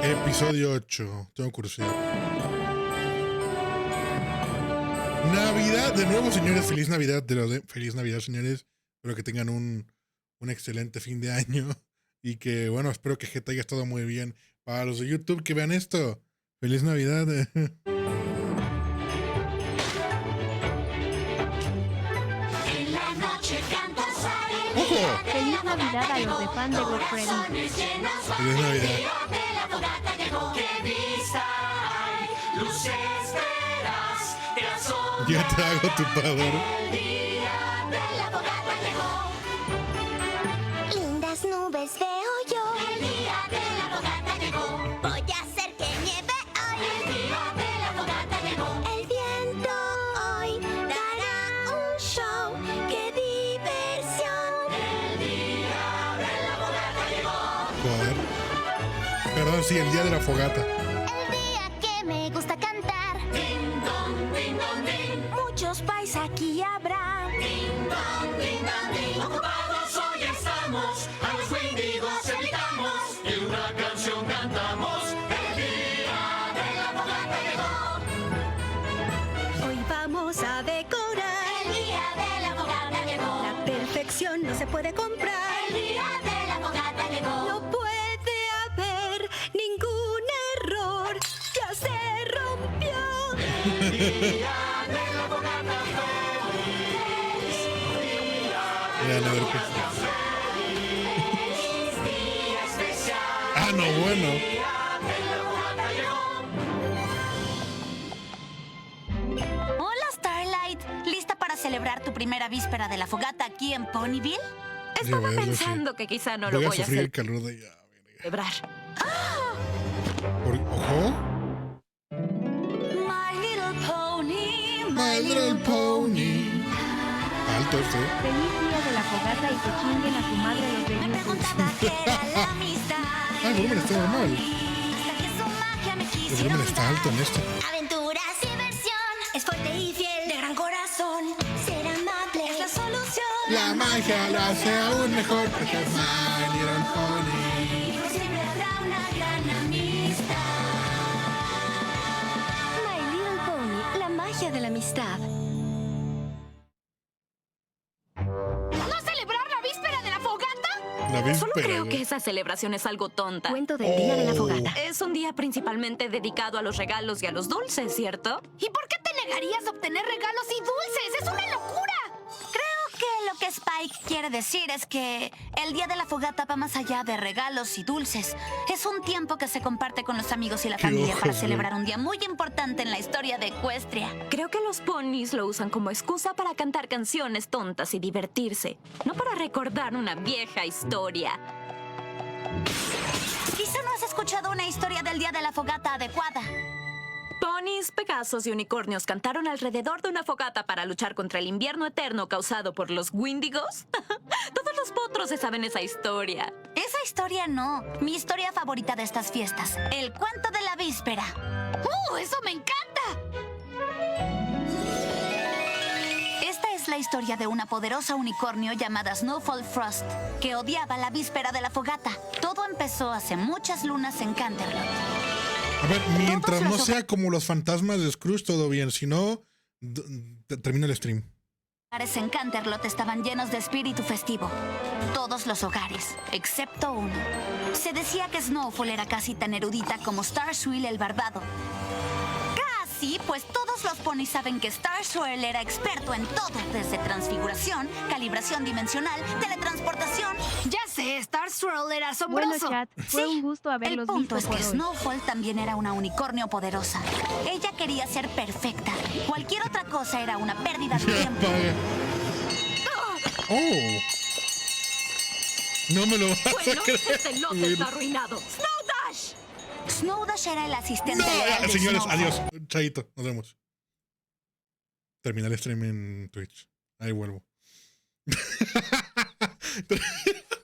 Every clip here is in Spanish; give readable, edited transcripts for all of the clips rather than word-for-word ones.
Episodio 8. Tengo curiosidad. Navidad, de nuevo, señores. Feliz Navidad, feliz Navidad, señores. Espero que tengan un excelente fin de año. Y que, bueno, espero que Geta haya estado muy bien. Para los de YouTube que vean esto, feliz Navidad. ¡Ojo! Feliz Navidad a los de fan de Godfrey. Feliz Navidad. Yo te hago tu padre. Lindas nubes veo yo. El día de la fogata llegó. Voy a hacer que nieve hoy. El día de la fogata llegó. El viento hoy dará un show. ¡Qué diversión! El día de la fogata llegó. Joder. Perdón, sí, el día de la fogata. El día que me gusta cantar. Ding dong, ding dong, ding. Muchos pais aquí habrá. Ding dong, ding dong, ding. Ocupados hoy estamos. A los Wendigos evitamos. Y una canción cantamos. El día de la fogata llegó. Hoy vamos a decorar. El día de la fogata llegó. La perfección no se puede comprar. El día de la fogata llegó. No puede haber ningún error. Ya se rompió. El día de la fogata feliz. Vean a ver qué. Día especial. Ah, no, bueno. Hola, Starlight. ¿Lista para celebrar tu primera víspera de la fogata aquí en Ponyville? Estaba Pensando que quizá no lo voy a voy a sufrir el hacer calor de ella. celebrar. Ojo. My Little Pony, My Little Pony. Alto este. Feliz día de la fogata y que chinguen a su madre los de Me YouTube. preguntaba qué era la amistad. Ah, el volumen está normal. Hasta que su magia me El quisieron volumen está alto en este. Aventuras, diversión. Es fuerte y fiel, de gran corazón. Ser amable es la solución. La magia lo hace aún mejor porque es My Little Pony. Siempre habrá una gran amistad. My Little Pony, la magia de la amistad. ¿No celebrar la víspera de la fogata? La víspera. Solo creo que esa celebración es algo tonta. Cuento del día de la fogata. Es un día principalmente dedicado a los regalos y a los dulces, ¿cierto? ¿Y por qué te negarías a obtener regalos y dulces? ¡Es una locura! Creo que lo que Spike quiere decir es que el día de la fogata va más allá de regalos y dulces. Es un tiempo que se comparte con los amigos y la Qué familia ojos, para güey. celebrar un día muy importante en la historia de Equestria. Creo que los ponis lo usan como excusa para cantar canciones tontas y divertirse, no para recordar una vieja historia. Quizá no has escuchado una historia del día de la fogata adecuada. Ponis, Pegasos y unicornios cantaron alrededor de una fogata para luchar contra el invierno eterno causado por los Wendigos. Todos los potros se saben esa historia. Esa historia no. Mi historia favorita de estas fiestas. El cuento de la víspera. ¡Eso me encanta! Esta es la historia de una poderosa unicornio llamada Snowfall Frost, que odiaba la víspera de la fogata. Todo empezó hace muchas lunas en Canterlot. A ver, mientras Todos no los sea como los fantasmas de Scrooge, todo bien. Si no, termino el stream. Hogares en Canterlot estaban llenos de espíritu festivo. Todos los hogares, excepto uno. Se decía que Snowfall era casi tan erudita como Starswell el barbado. Casi, pues todos los ponis saben que Starswell era experto en todo, desde transfiguración, calibración dimensional, teletransportación. Ya sé, Star Swirl era Bueno, asombroso. chat, fue un gusto El haberlos punto visto es por que hoy. Snowfall también era una unicornio poderosa. Ella quería ser perfecta. Cualquier otra cosa era una pérdida de tiempo. Oh. No me lo vas a Bueno, creer. este lote está arruinado. ¡Snowdash! Snowdash era el asistente No, leal ya, de señores, Snowfall. adiós. Chaito, nos vemos. Termina el stream en Twitch. Ahí vuelvo.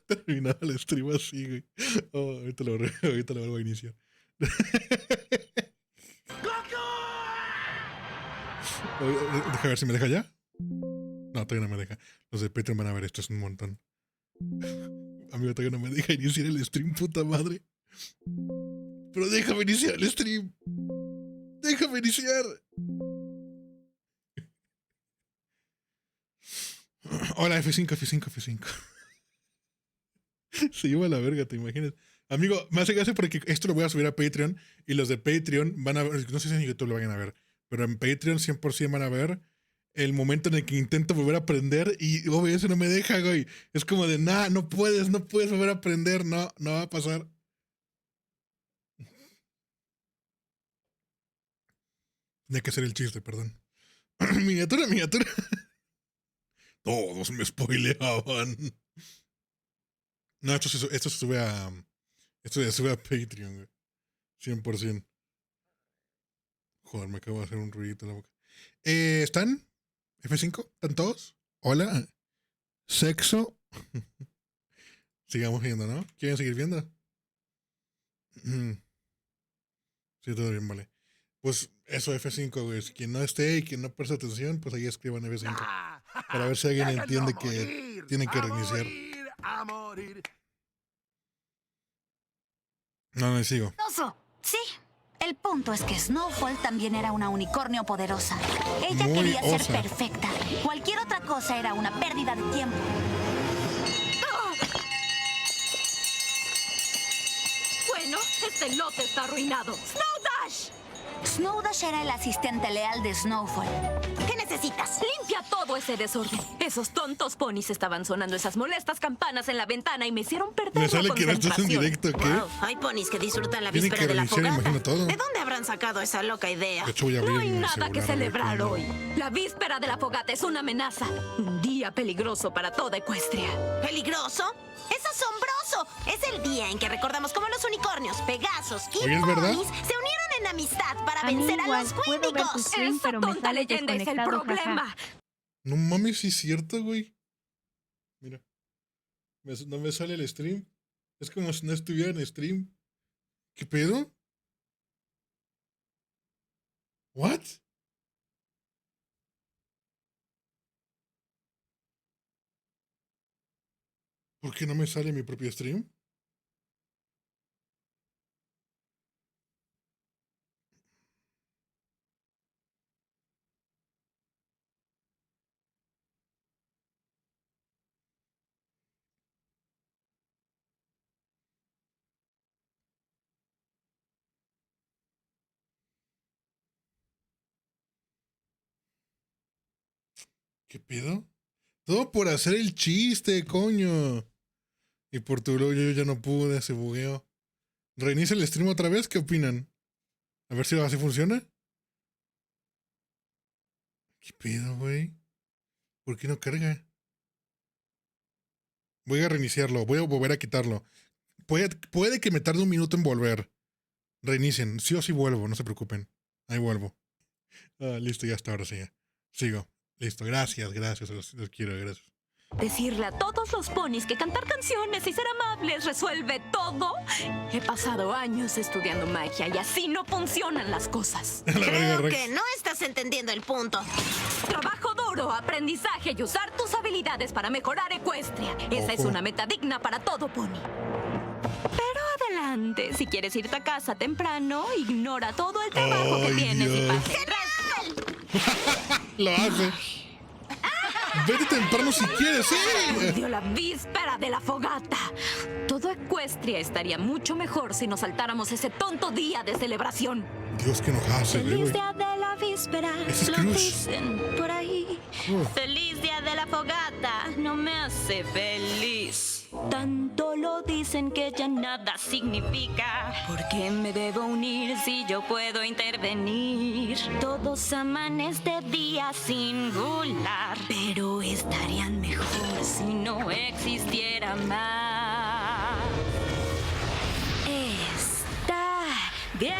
Terminar el stream así, güey. Oh, ahorita lo vuelvo a iniciar. Deja ver si me deja ya. No, todavía no me deja. Los de Patreon van a ver esto, es un montón. Amigo, todavía no me deja iniciar el stream, puta madre. Pero déjame iniciar el stream. Déjame iniciar. Hola, F5. Se lleva a la verga, ¿te imaginas? Amigo, me hace gracia porque esto lo voy a subir a Patreon y los de Patreon van a ver, no sé si en YouTube lo vayan a ver, pero en Patreon 100% van a ver el momento en el que intento volver a aprender y OBS no me deja, güey. Es como de, nah, no puedes volver a aprender, no va a pasar. Tenía que hacer el chiste, perdón. Miniatura. Todos me spoileaban. No, esto se sube a... Esto se sube a Patreon, güey. 100%. Joder, me acabo de hacer un ruidito en la boca. ¿Están? ¿F5? ¿Están todos? Hola. Sexo. Sigamos viendo, ¿no? ¿Quieren seguir viendo? Sí, todo bien, vale. Pues eso, F5, güey. Quien no esté y quien no preste atención, pues ahí escriban F5. Para ver si alguien entiende que tienen que reiniciar. A morir. No, sigo. Oso, sí. El punto es que Snowfall también era una unicornio poderosa. Ella Muy quería ser osa. perfecta. Cualquier otra cosa era una pérdida de tiempo. Bueno, este lote está arruinado. ¡Snow Dash! Snow Dash era el asistente leal de Snowfall. ¿Qué necesitas? Limpia todo ese desorden. Esos tontos ponis estaban sonando esas molestas campanas en la ventana y me hicieron perder Me la sale que no estás en concentración. directo, ¿qué? Wow, hay ponis que disfrutan la Tienen víspera que de la reiniciar, fogata. imagino todo. ¿De dónde habrán sacado esa loca idea? De hecho, voy a abrir No hay mi nada que celular, celebrar a ver hoy. La víspera de la fogata es una amenaza. Un día peligroso para toda Ecuestria. ¿Peligroso? ¡Es asombroso! Es el día en que recordamos cómo los unicornios, Pegasos y Oye, ¿es verdad? ponis se unieron en amistad para A mí vencer a igual, los puedo ver tu Wendigos. stream, Esa pero me tonta sale leyenda es el desconectado, problema. jaja. No mames, sí es cierto, güey. Mira. No me sale el stream. Es como si no estuviera en stream. ¿Qué pedo? ¿What? ¿Por qué no me sale mi propio stream? ¿Qué pedo? Todo por hacer el chiste, coño. Y por tu blog yo ya no pude, se bugueó. ¿Reinicia el stream otra vez? ¿Qué opinan? A ver si así funciona. ¿Qué pedo, güey? ¿Por qué no carga? Voy a reiniciarlo, voy a volver a quitarlo. Puede que me tarde un minuto en volver. Reinicien, sí o sí vuelvo, no se preocupen. Ahí vuelvo. Ah, listo, ya está, ahora sí. Sigo. Listo, gracias, los quiero, gracias. Decirle a todos los ponis que cantar canciones y ser amables resuelve todo. He pasado años estudiando magia y así no funcionan las cosas. La verga, Creo Rex. que no estás entendiendo el punto. Trabajo duro, aprendizaje y usar tus habilidades para mejorar Ecuestria. Esa es Ojo. una meta digna para todo pony. Pero adelante, si quieres irte a casa temprano, ignora todo el trabajo que Ay, tienes y Dios. pase el resto. Lo hace. Vete temprano si quieres, sí. Odio la víspera de la fogata. Todo Ecuestria estaría mucho mejor si nos saltáramos ese tonto día de celebración. Dios, que nos hace, güey. Feliz día de la víspera, Ese es lo Cruz. dicen por ahí. Feliz día de la fogata, no me hace feliz. Tanto lo dicen que ya nada significa. ¿Por qué me debo unir si yo puedo intervenir? Todos aman este día singular, pero estarían mejor si no existiera más. Está bien.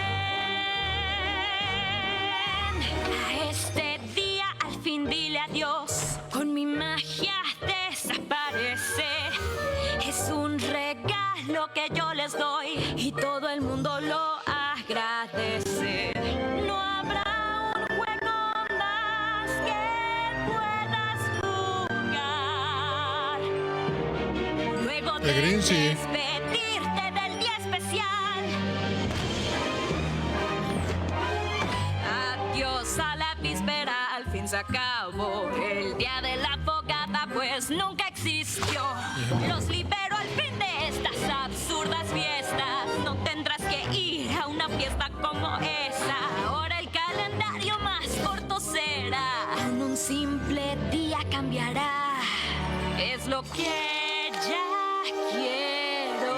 A este día al fin dile adiós. Con mi magia desaparece. Es un regalo que yo les doy y todo el mundo lo agradece. No habrá un juego más que puedas jugar. Luego El Grinch, sí. despedirte del día especial. se acabó. El día de la fogata pues nunca existió. Los libero al fin de estas absurdas fiestas. No tendrás que ir a una fiesta como esa. Ahora el calendario más corto será. En un simple día cambiará. Es lo que ya quiero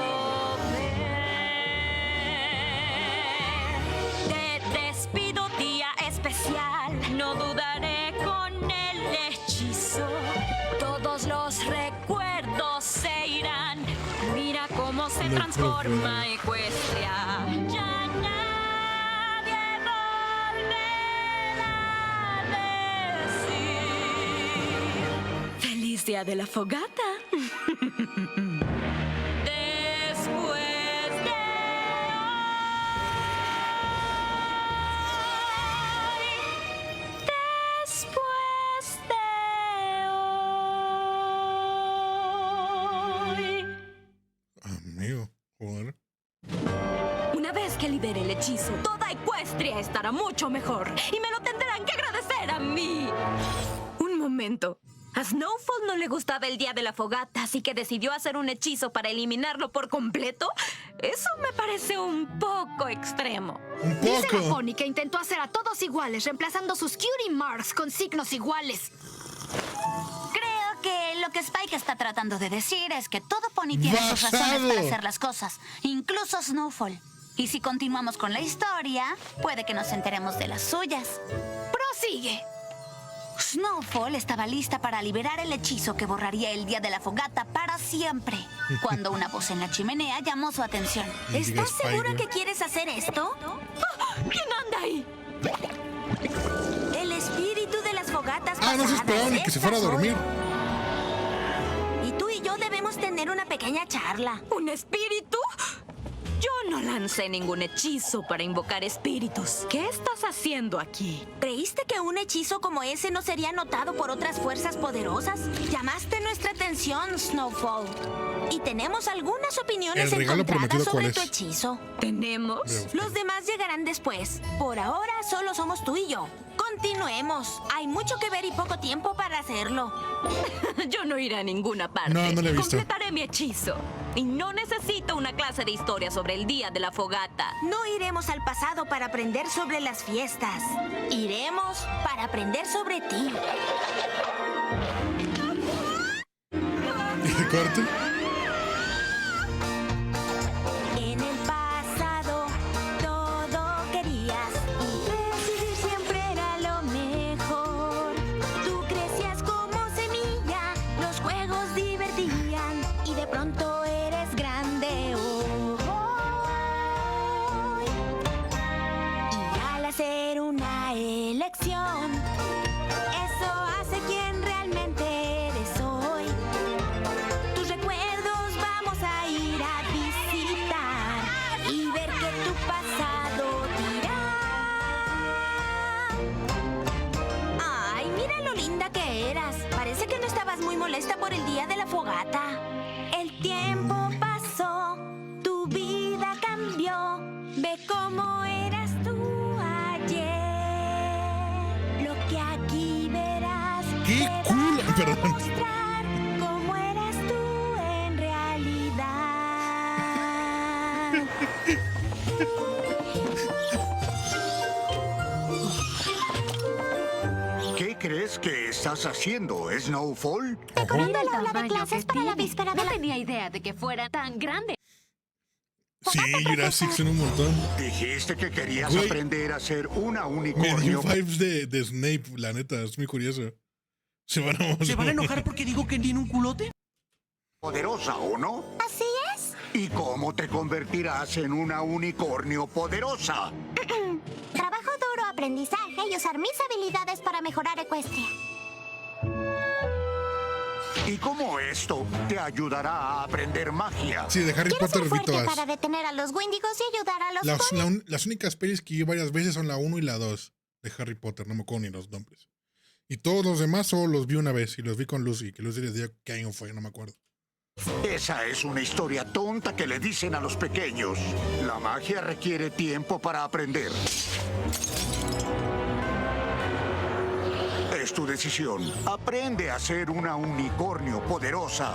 ver. Te despido, día especial. No dudaré con el hechizo. Todos los recuerdos se irán. Mira cómo se transforma Equestria. Ya nadie volverá a decir feliz día de la fogata. Después de hoy, después de hoy. Amigo, joder. Una vez que libere el hechizo, toda Equestria estará mucho mejor y me lo tendrán que agradecer a mí. Un momento. A Snowfall no le gustaba el día de la fogata, así que decidió hacer un hechizo para eliminarlo por completo. Eso me parece un poco extremo. Un Dice la poco. Pony que intentó hacer a todos iguales, reemplazando sus cutie marks con signos iguales. Creo que lo que Spike está tratando de decir es que todo pony tiene sus razones Basado. para hacer las cosas, incluso Snowfall. Y si continuamos con la historia, puede que nos enteremos de las suyas. Prosigue. Snowfall estaba lista para liberar el hechizo que borraría el día de la fogata para siempre, cuando una voz en la chimenea llamó su atención. Diga ¿Estás segura Spike, que quieres hacer esto? ¿Quién anda ahí? El espíritu de las fogatas Ah, no se pasadas esperaban ni que se está fuera a dormir. solo. Y tú y yo debemos tener una pequeña charla. ¿Un espíritu? Yo no lancé ningún hechizo para invocar espíritus. ¿Qué estás haciendo aquí? ¿Creíste que un hechizo como ese no sería notado por otras fuerzas poderosas? Llamaste nuestra atención, Snowfall. Y tenemos algunas opiniones ¿El regalo encontradas prometido cuál sobre es? tu hechizo. ¿Tenemos? Veo. Los demás llegarán después. Por ahora solo somos tú y yo. Continuemos. Hay mucho que ver y poco tiempo para hacerlo. Yo no iré a ninguna parte. No, no lo he visto. Completaré mi hechizo. Y no necesito una clase de historia sobre el día de la fogata. No iremos al pasado para aprender sobre las fiestas. Iremos para aprender sobre ti. ¿Y el corte? En el pasado todo querías y decidir siempre era lo mejor. Tú crecías como semilla, los juegos divertían y de pronto eres grande hoy. Y al hacer una elección, eso hace quien realmente eres hoy. Tus recuerdos vamos a ir a visitar y ver que tu pasado dirá. Ay, mira lo linda que eras. Parece que no estabas muy molesta por el día de la fogata. El tiempo pasó, tu vida cambió. Ve cómo eras tú ayer. Lo que aquí verás. ¡Qué te va cool! a Perdón. mostrar cómo eras tú en realidad. ¿Qué crees que estás haciendo, Snowfall? Recomiendo el la aula de tamaño clases que para la tiene. víspera de No la- tenía idea de que fuera tan grande. Sí, Jurassic son un montón. Dijiste que querías Güey. aprender a ser una Me dio unicornio. vibes de Snape, la neta, es muy curioso. ¿Se van a enojar porque digo que tiene un culote? Poderosa, ¿o no? Así es. ¿Y cómo te convertirás en una unicornio poderosa? Trabajo duro, aprendizaje y usar mis habilidades para mejorar Equestria. ¿Y cómo esto te ayudará a aprender magia? Sí, de Harry Quiero Potter ser vi fuerte todas. para detener a los Wendigos y ayudar a los ponies. Las únicas pelis que vi varias veces son la 1 y la 2 de Harry Potter, no me acuerdo ni los nombres. Y todos los demás solo los vi una vez y los vi con Lucy, que Lucy les dio qué año fue, no me acuerdo. Esa es una historia tonta que le dicen a los pequeños. La magia requiere tiempo para aprender. es tu decisión. Aprende a ser una unicornio poderosa.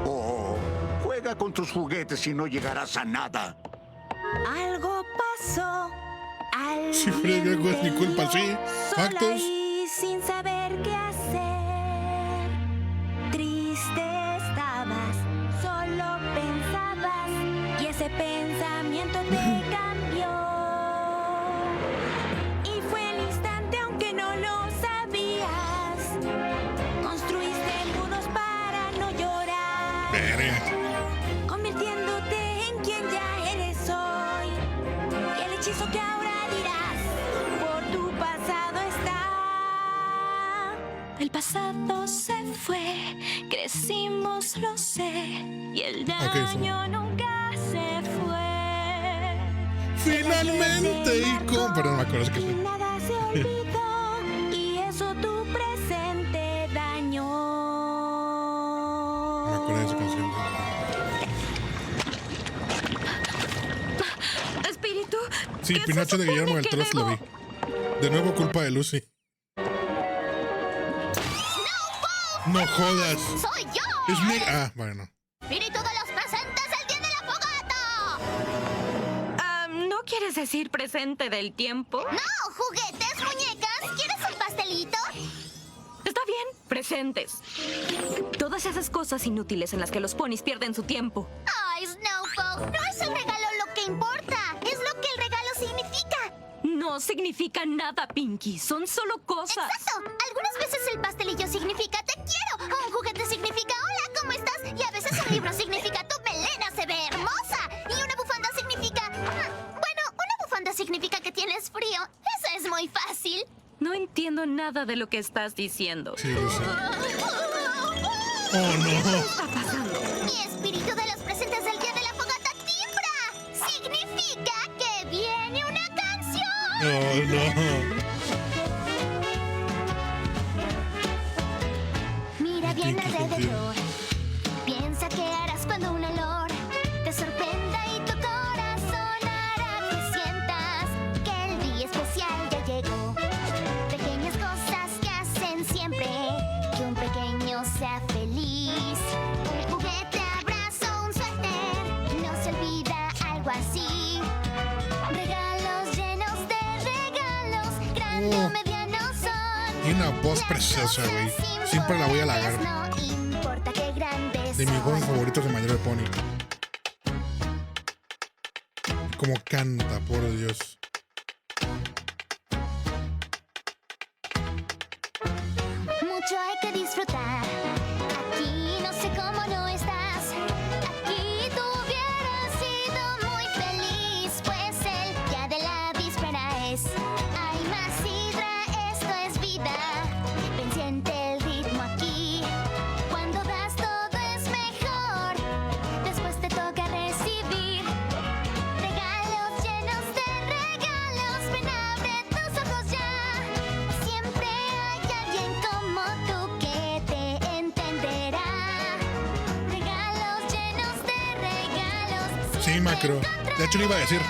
O juega con tus juguetes y no llegarás a nada. Algo pasó. Si frega, no es mi culpa, sí. Factos. Y sin saber qué hacer. Triste estabas, solo pensabas. Y ese pensamiento te cambió. Y fue el instante, aunque no lo sabías. Construiste muros para no llorar. Verga. Convirtiéndote en quien ya eres hoy. Y el hechizo que ahora dirás por tu pasado está. El pasado se fue, crecimos, lo sé. Y el daño nunca se fue. Finalmente, y con. Perdón, me acuerdo que Y nada se olvidó. Y eso tu presente dañó. me acuerdo de esa canción. Espíritu. Sí, ¿qué se Pinocho de Guillermo del supone Toro que lo vi. debo? De nuevo culpa de Lucy. No jodas. ¡Soy yo! Es mi. Ah, bueno. ¡Espíritu de los presentes el día de la fogata! ¿No quieres decir presente del tiempo? ¡No! ¿Juguetes, muñecas? ¿Quieres un pastelito? Está bien, presentes. Todas esas cosas inútiles en las que los ponis pierden su tiempo. ¡Ay, Snowfall! No es el regalo lo que importa. Es lo que el regalo significa. No significa nada, Pinky. Son solo cosas. Exacto. Algunas veces el pastelillo significa te quiero. Un juguete significa hola, ¿cómo estás? Y a veces un libro significa tu melena se ve hermosa. Y una bufanda significa... Bueno, una bufanda significa que tienes frío. Eso es muy fácil. No entiendo nada de lo que estás diciendo. Sí, Lucy. Oh, no. está pasando? Mi espíritu de los presentes del día de la fogata timbra. Significa que viene una canción. Oh, no. Mira bien Tinky, alrededor. Piensa qué harás cuando un olor te sorprenda y tu corazón hará que sientas que el día especial ya llegó. Pequeñas cosas que hacen siempre que un pequeño sea feliz. Un juguete, abrazo, un suéter, no se olvida algo así. Regalos llenos de regalos, grande o mediano son. Tiene una voz preciosa, güey. Siempre la voy a halagar. No importa qué grandes De mis son. juegos favoritos de My Little Pony. Como canta, por Dios. Mucho hay que disfrutar. Aquí no sé cómo no estás. Aquí tú hubieras sido muy feliz. Pues el día de la víspera es. Hay más sidra, esto es vida. Ven, siente el ritmo aquí. Cuando das todo es mejor. Después te toca recibir regalos llenos de regalos. Ven, abre tus ojos ya. Siempre hay alguien como tú que te entenderá. Regalos llenos de regalos. Sí, Macro. De hecho, le iba a decir.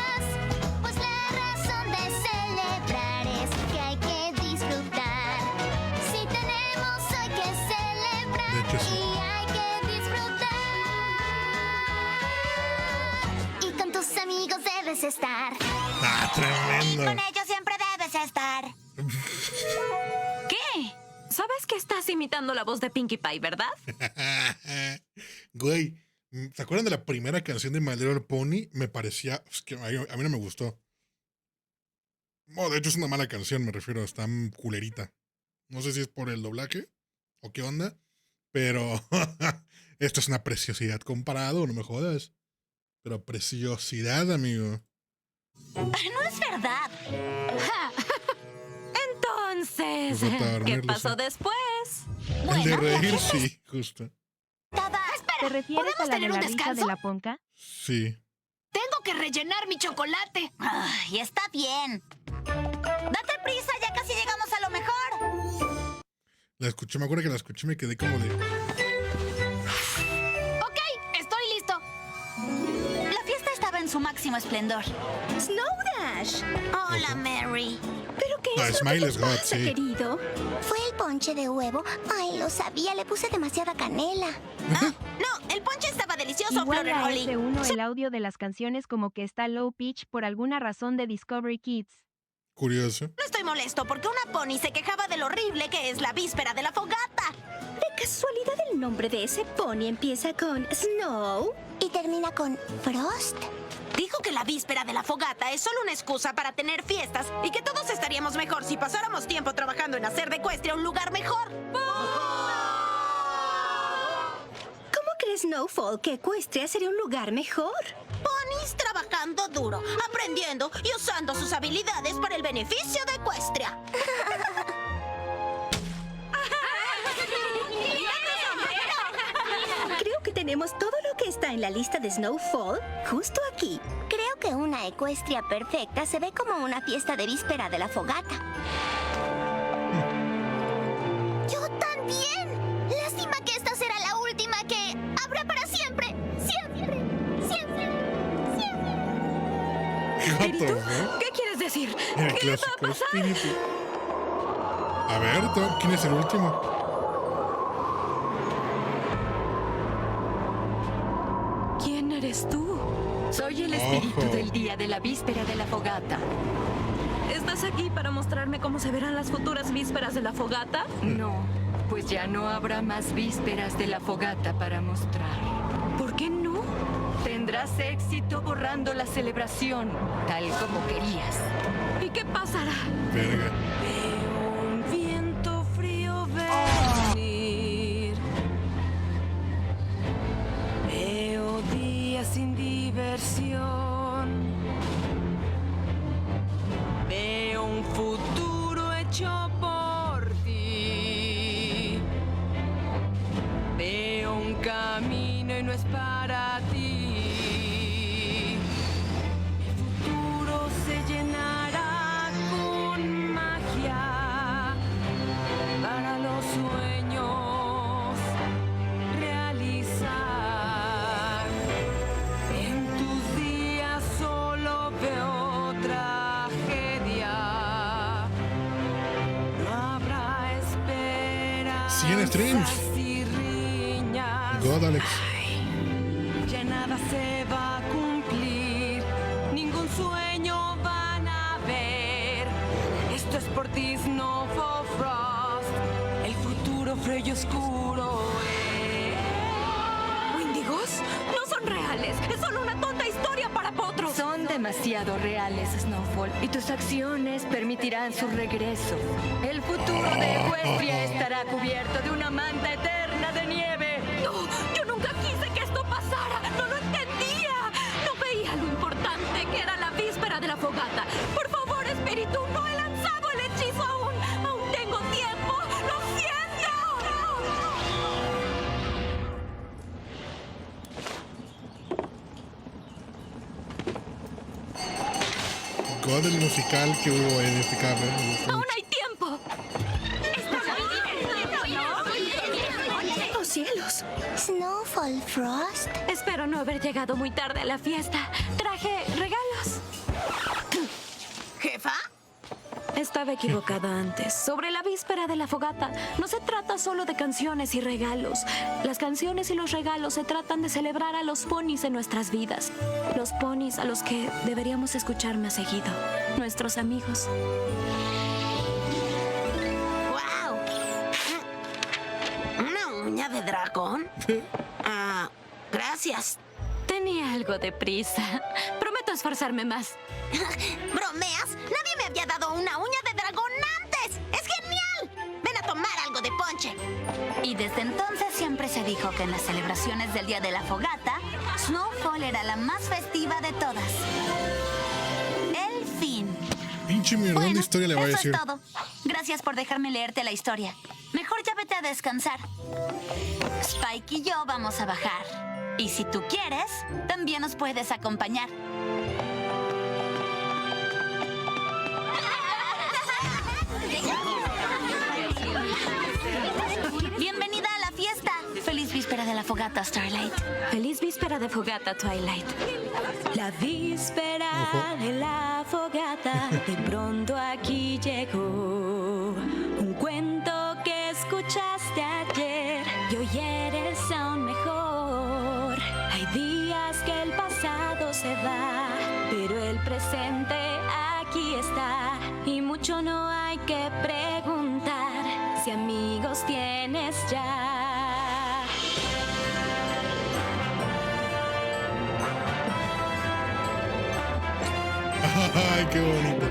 Pues la razón de celebrar es que hay que disfrutar. Si tenemos hoy que celebrar De hecho, sí. y hay que disfrutar. Y con tus amigos debes estar. Ah, tremendo. Con ellos siempre debes estar. ¿Qué? ¿Sabes que estás imitando la voz de Pinkie Pie, verdad? Güey, ¿se acuerdan de la primera canción de My Little Pony? Me parecía. Es que a mí no me gustó. No, de hecho es una mala canción, me refiero. Está culerita. No sé si es por el doblaje o qué onda. Pero esto es una preciosidad comparado, no me jodas. Pero preciosidad, amigo. No es verdad. Entonces, Pues vete a dormir, ¿qué Lucy. pasó después? El de reír, sí, justo. ¿Te refieres a la de tener un la risa descanso? de la ponca? Sí. Tengo que rellenar mi chocolate. Ay, está bien. Date prisa, ya casi llegamos a lo mejor. La escuché, me acuerdo que la escuché y me quedé como de. Ok, estoy listo. La fiesta estaba en su máximo esplendor. Snow Dash. Hola, Mary. ¿Pero qué No, es lo Smile que is te God, pasa, sí. querido? Fue el ponche de huevo. Ay, lo sabía, le puse demasiada canela. No, el ponche estaba delicioso, Igual Flor a Rolly. S1 el audio de las canciones como que está low pitch por alguna razón de Discovery Kids. Curioso. No estoy molesto porque una pony se quejaba de lo horrible que es la víspera de la fogata. ¿De casualidad el nombre de ese pony empieza con Snow? Y termina con Frost. Dijo que la víspera de la fogata es solo una excusa para tener fiestas y que todos estaríamos mejor si pasáramos tiempo trabajando en hacer de Ecuestria un lugar mejor. ¿Cómo cree Snowfall que Ecuestria sería un lugar mejor? Ponis trabajando duro, aprendiendo y usando sus habilidades para el beneficio de Ecuestria. Creo que tenemos todo lo que está en la lista de Snowfall justo aquí. Creo que una Ecuestria perfecta se ve como una fiesta de víspera de la fogata. ¡Yo también! Lástima que esta será la última que habrá para siempre. Siempre, siempre, siempre. ¿Qué quieres decir? El clásico espíritu. A ver, ¿quién es el último? ¿Quién eres tú? Soy el espíritu Ojo. del día de la víspera de la fogata. ¿Estás aquí para mostrarme cómo se verán las futuras vísperas de la fogata? No, pues ya no habrá más vísperas de la fogata para mostrar. ¿Por qué no? Tendrás éxito borrando la celebración, tal como querías. ¿Y qué pasará? Verga. Veo un viento frío venir. Veo días sin diversión. Veo un futuro hecho por ti. Veo un camino y no es para ti. El futuro se llenará con magia para los sueños realizar. En tus días solo veo tragedia. No habrá esperanza. 100 streams. Y riñas. God, Alex. Ya nada se va a cumplir, ningún sueño van a ver. Esto es por ti, Snowfall Frost, el futuro frío y oscuro es. ¿Wendigos? No son reales, es solo una tonta historia para potros. Son demasiado reales, Snowfall, y tus acciones permitirán su regreso. El futuro de Ecuestria estará cubierto de una manta eterna de nieve. No, yo nunca quise que esto pasara, no lo entendía. No veía lo importante que era la víspera de la fogata. Por favor, espíritu, no he lanzado el hechizo aún. Aún tengo tiempo, lo siento. God, el musical que hubo en este carro. Me gustó Aún mucho. hay tiempo. ¡Oh, cielos! Snowfall Frost. Espero no haber llegado muy tarde a la fiesta. Traje regalos. ¿Jefa? Estaba equivocada antes. Sobre la víspera de la fogata, no se trata solo de canciones y regalos. Las canciones y los regalos se tratan de celebrar a los ponis en nuestras vidas. Los ponis a los que deberíamos escuchar más seguido. Nuestros amigos. ¡Wow! ¿Una uña de dragón? Gracias. Tenía algo de prisa. Prometo esforzarme más. ¿Bromeas? Nadie me había dado una uña de dragón antes. ¡Es genial! Ven a tomar algo de ponche. Y desde entonces siempre se dijo que en las celebraciones del Día de la Fogata, Snowfall era la más festiva de todas. El fin. Pinche mierdón Bueno, de historia le voy a eso decir. es todo. Gracias por dejarme leerte la historia. Mejor ya vete a descansar. Spike y yo vamos a bajar. Y si tú quieres, también nos puedes acompañar. Bienvenida a la fiesta. Feliz víspera de la fogata, Starlight. Feliz víspera de fogata, Twilight. La víspera de la fogata de pronto aquí llegó. Un cuento que presente aquí está. Y mucho no hay que preguntar si amigos tienes ya. Ay, qué bonito.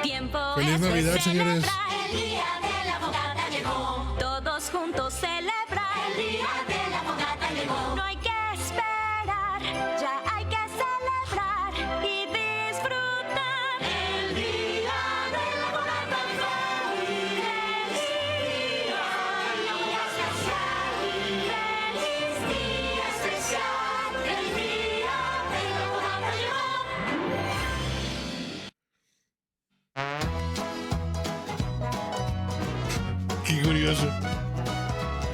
Tiempo Feliz es de Navidad, señores. celebrar. El día de la fogata llegó. Todos juntos celebrar. El día de la fogata llegó. No hay que esperar, ya hay que celebrar y disfrutar. El día de la fogata llegó. Feliz día especial. Feliz día especial. El día de la fogata llegó. Qué curioso.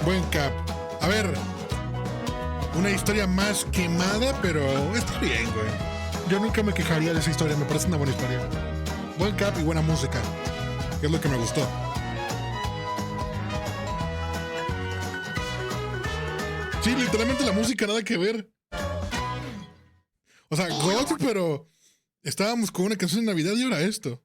Buen cap. A ver, una historia más quemada, pero está bien, güey. Yo nunca me quejaría de esa historia, me parece una buena historia. Buen cap y buena música, que es lo que me gustó. Sí, literalmente la música nada que ver. O sea, God, pero estábamos con una canción de Navidad y ahora esto.